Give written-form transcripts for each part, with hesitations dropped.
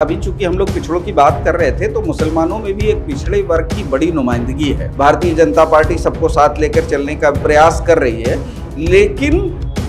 अभी चूंकि हम लोग पिछड़ों की बात कर रहे थे तो मुसलमानों में भी एक पिछड़े वर्ग की बड़ी नुमाइंदगी है। भारतीय जनता पार्टी सबको साथ लेकर चलने का प्रयास कर रही है, लेकिन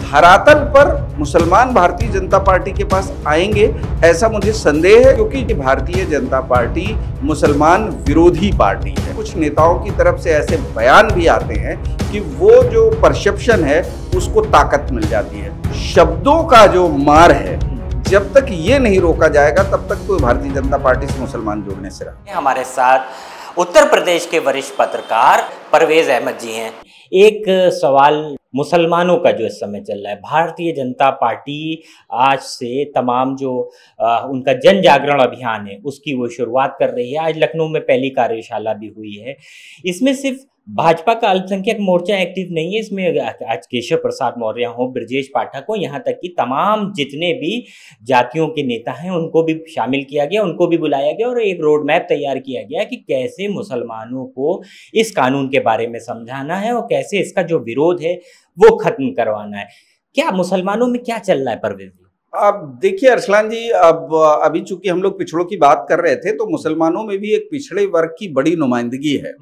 धरातल पर मुसलमान भारतीय जनता पार्टी के पास आएंगे ऐसा मुझे संदेह है, क्योंकि भारतीय जनता पार्टी मुसलमान विरोधी पार्टी है। कुछ नेताओं की तरफ से ऐसे बयान भी आते हैं कि वो जो परसेप्शन है उसको ताकत मिल जाती है। शब्दों का जो मार है, जब तक ये नहीं रोका जाएगा तब तक कोई भारतीय जनता पार्टी से मुसलमान जुड़ने से रहा। हमारे साथ उत्तर प्रदेश के वरिष्ठ पत्रकार परवेज अहमद जी हैं। एक सवाल मुसलमानों का जो इस समय चल रहा है, भारतीय जनता पार्टी आज से तमाम जो उनका जन जागरण अभियान है उसकी वो शुरुआत कर रही है। आज लखनऊ में पहली कार्यशाला भी हुई है। इसमें सिर्फ भाजपा का अल्पसंख्यक मोर्चा एक्टिव नहीं है, इसमें आज केशव प्रसाद मौर्य हो, ब्रजेश पाठक हो, यहाँ तक कि तमाम जितने भी जातियों के नेता हैं उनको भी शामिल किया गया, उनको भी बुलाया गया और एक रोड मैप तैयार किया गया कि कैसे मुसलमानों को इस कानून के बारे में समझाना है और कैसे इसका जो विरोध है वो खत्म करवाना है। क्या मुसलमानों में क्या चल रहा है परवेज जी? अब देखिए अरसलान जी, अब अभी चूंकि हम लोग पिछड़ों की बात कर रहे थे तो मुसलमानों में भी एक पिछड़े वर्ग की बड़ी नुमाइंदगी है,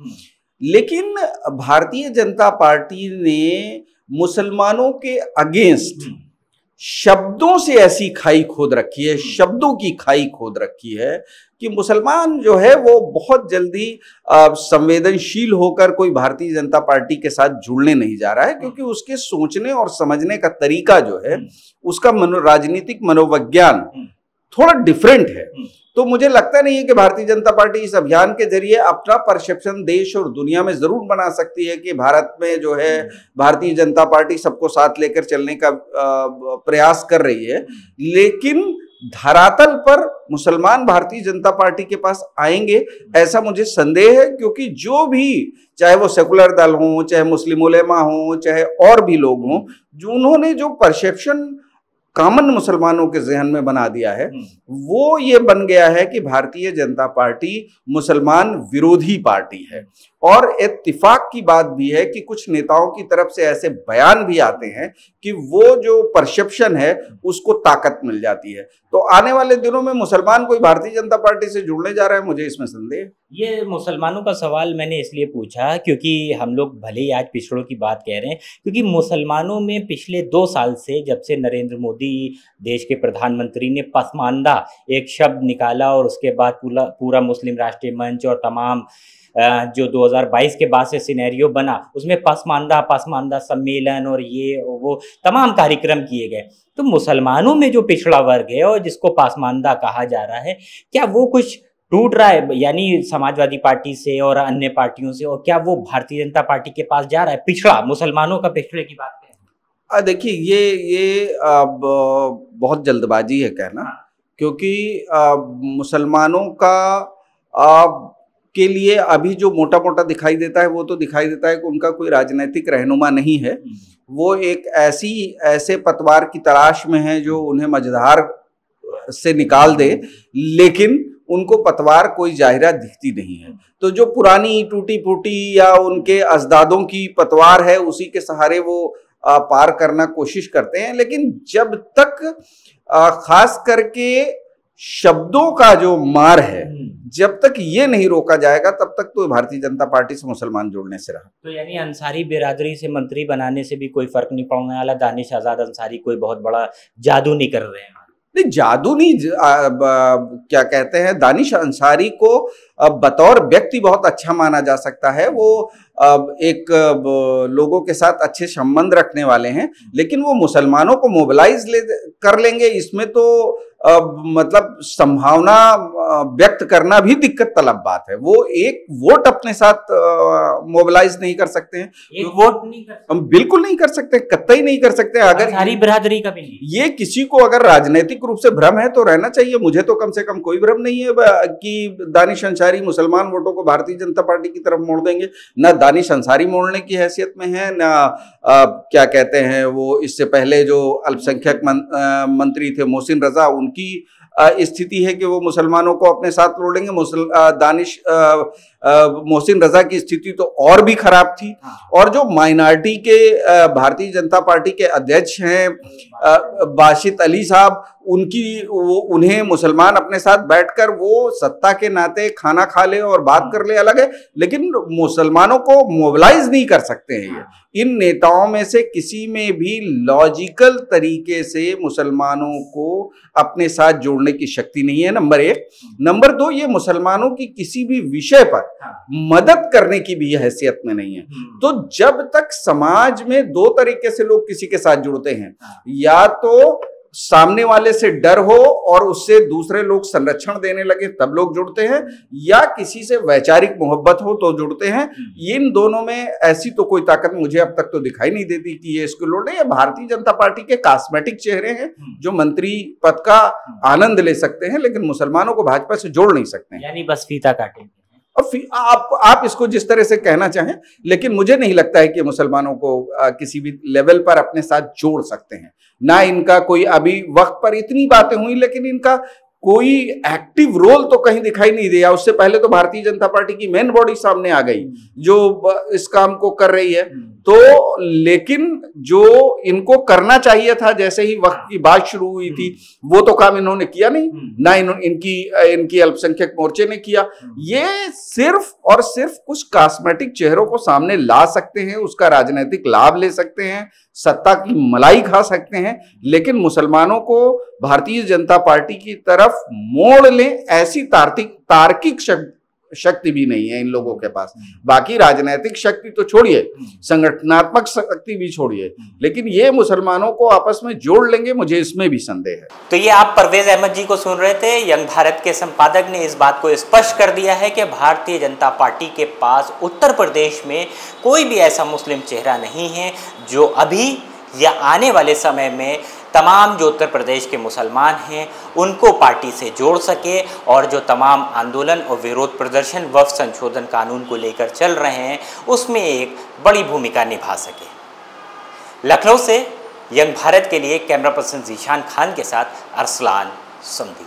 लेकिन भारतीय जनता पार्टी ने मुसलमानों के अगेंस्ट शब्दों से ऐसी खाई खोद रखी है, शब्दों की खाई खोद रखी है कि मुसलमान जो है वो बहुत जल्दी संवेदनशील होकर कोई भारतीय जनता पार्टी के साथ जुड़ने नहीं जा रहा है, क्योंकि उसके सोचने और समझने का तरीका जो है, उसका राजनीतिक मनोविज्ञान थोड़ा डिफरेंट है। तो मुझे लगता नहीं है कि भारतीय जनता पार्टी इस अभियान के जरिए अपना परसेप्शन देश और दुनिया में जरूर बना सकती है कि भारत में जो है भारतीय जनता पार्टी सबको साथ लेकर चलने का प्रयास कर रही है, लेकिन धरातल पर मुसलमान भारतीय जनता पार्टी के पास आएंगे ऐसा मुझे संदेह है, क्योंकि जो भी, चाहे वो सेकुलर दल हो, चाहे मुस्लिम उलेमा हो, चाहे और भी लोग हों, जो उन्होंने जो परसेप्शन कॉमन मुसलमानों के जहन में बना दिया है वो ये बन गया है कि भारतीय जनता पार्टी मुसलमान विरोधी पार्टी है। और इत्तिफाक की बात भी है कि कुछ नेताओं की तरफ से ऐसे बयान भी आते हैं कि वो जो परसेप्शन है उसको ताकत मिल जाती है। तो आने वाले दिनों में मुसलमान कोई भारतीय जनता पार्टी से जुड़ने जा रहा है, मुझे इसमें संदेह। ये मुसलमानों का सवाल मैंने इसलिए पूछा क्योंकि हम लोग भले ही आज पिछड़ों की बात कह रहे हैं, क्योंकि मुसलमानों में पिछले 2 साल से, जब से नरेंद्र मोदी देश के प्रधानमंत्री ने पसमानदा एक शब्द निकाला और उसके बाद पूरा मुस्लिम राष्ट्रीय मंच और तमाम जो 2022 के बाद से सिनेरियो बना उसमें पसमानदा सम्मेलन और ये वो तमाम कार्यक्रम किए गए। तो मुसलमानों में जो पिछड़ा वर्ग है और जिसको पसमानदा कहा जा रहा है, क्या वो कुछ टूट रहा है, यानी समाजवादी पार्टी से और अन्य पार्टियों से, और क्या वो भारतीय जनता पार्टी के पास जा रहा है? पिछड़ा, मुसलमानों का पिछड़े की बात है। देखिए ये अब बहुत जल्दबाजी है कहना, क्योंकि मुसलमानों का के लिए अभी जो मोटा मोटा दिखाई देता है वो तो दिखाई देता है कि उनका कोई राजनीतिक रहनुमा नहीं है। वो एक ऐसे पतवार की तलाश में है जो उन्हें मझधार से निकाल दे, लेकिन उनको पतवार कोई जाहिरा दिखती नहीं है। तो जो पुरानी टूटी फूटी या उनके अजदादों की पतवार है उसी के सहारे वो पार करना कोशिश करते हैं, लेकिन जब तक खास करके शब्दों का जो मार है, जब तक ये नहीं रोका जाएगा तब तक तो भारतीय जनता पार्टी से मुसलमान जुड़ने से रहा। तो यानी अंसारी बिरादरी से मंत्री बनाने से भी कोई फर्क नहीं पड़ने वाला। दानिश आजाद अंसारी कोई बहुत बड़ा जादू नहीं कर रहे हैं। नहीं, जादू नहीं, क्या कहते हैं, दानिश अंसारी को बतौर व्यक्ति बहुत अच्छा माना जा सकता है। वो एक लोगों के साथ अच्छे संबंध रखने वाले हैं, लेकिन वो मुसलमानों को मोबिलाइज कर लेंगे इसमें तो मतलब संभावना व्यक्त करना भी दिक्कत तलब बात है। वो एक वोट अपने साथ मोबिलाइज नहीं कर सकते हैं, एक वोट नहीं कर सकते, हम बिल्कुल नहीं कर सकते, कतई नहीं कर सकते। अगर सारी बिरादरी का भी नहीं, ये किसी को अगर राजनीतिक रूप से भ्रम है तो रहना चाहिए। मुझे तो कम से कम कोई भ्रम नहीं है कि दानिश अंसारी मुसलमान वोटों को भारतीय जनता पार्टी की तरफ मोड़ देंगे। न दानिश अंसारी मोड़ने की हैसियत में है, न क्या कहते हैं वो इससे पहले जो अल्पसंख्यक मंत्री थे मोहसिन रजा, उनकी स्थिति है कि वो मुसलमानों को अपने साथ जोड़ेंगे। दानिश मोहसिन रजा की स्थिति तो और भी खराब थी। और जो माइनॉरिटी के भारतीय जनता पार्टी के अध्यक्ष हैं बाशित अली साहब, उन्हें मुसलमान अपने साथ बैठकर वो सत्ता के नाते खाना खा ले और बात कर ले अलग है, लेकिन मुसलमानों को मोबिलाइज नहीं कर सकते हैं। इन नेताओं में से किसी में भी लॉजिकल तरीके से मुसलमानों को अपने साथ जोड़ने की शक्ति नहीं है, नंबर एक। नंबर दो, ये मुसलमानों की किसी भी विषय पर मदद करने की भी हैसियत में नहीं है। तो जब तक समाज में दो तरीके से लोग किसी के साथ जुड़ते हैं, या तो सामने वाले से डर हो और उससे दूसरे लोग संरक्षण देने लगे तब लोग जुड़ते हैं, या किसी से वैचारिक मोहब्बत हो तो जुड़ते हैं। इन दोनों में ऐसी तो कोई ताकत मुझे अब तक तो दिखाई नहीं देती कि ये इसको लौटे। ये भारतीय जनता पार्टी के कॉस्मेटिक चेहरे हैं जो मंत्री पद का आनंद ले सकते हैं, लेकिन मुसलमानों को भाजपा से जोड़ नहीं सकते हैं। यानी बस फीता काटेंगे। आप इसको जिस तरह से कहना चाहें, लेकिन मुझे नहीं लगता है कि मुसलमानों को किसी भी लेवल पर अपने साथ जोड़ सकते हैं। ना इनका कोई अभी वक्त पर इतनी बातें हुई, लेकिन इनका कोई एक्टिव रोल तो कहीं दिखाई नहीं दिया। उससे पहले तो भारतीय जनता पार्टी की मेन बॉडी सामने आ गई जो इस काम को कर रही है। तो लेकिन जो इनको करना चाहिए था, जैसे ही वक्त की बात शुरू हुई थी, वो तो काम इन्होंने किया नहीं, ना इनकी अल्पसंख्यक मोर्चे ने किया। ये सिर्फ और सिर्फ कुछ कॉस्मेटिक चेहरों को सामने ला सकते हैं, उसका राजनीतिक लाभ ले सकते हैं, सत्ता की मलाई खा सकते हैं, लेकिन मुसलमानों को भारतीय जनता पार्टी की तरफ मोड़ ले ऐसी तार्किक शक्ति भी नहीं है इन लोगों के पास। बाकी राजनीतिक शक्ति तो छोड़िए, संगठनात्मक शक्ति भी छोड़िए, लेकिन ये मुसलमानों को आपस में जोड़ लेंगे, मुझे इसमें भी संदेह है। तो ये आप परवेज अहमद जी को सुन रहे थे। यंग भारत के संपादक ने इस बात को स्पष्ट कर दिया है कि भारतीय जनता पार्टी के पास उत्तर प्रदेश में कोई भी ऐसा मुस्लिम चेहरा नहीं है जो अभी या आने वाले समय में तमाम जो उत्तर प्रदेश के मुसलमान हैं उनको पार्टी से जोड़ सके, और जो तमाम आंदोलन और विरोध प्रदर्शन वक्फ संशोधन कानून को लेकर चल रहे हैं उसमें एक बड़ी भूमिका निभा सके। लखनऊ से यंग भारत के लिए कैमरा पर्सन जीशान खान के साथ अरसलान समदी।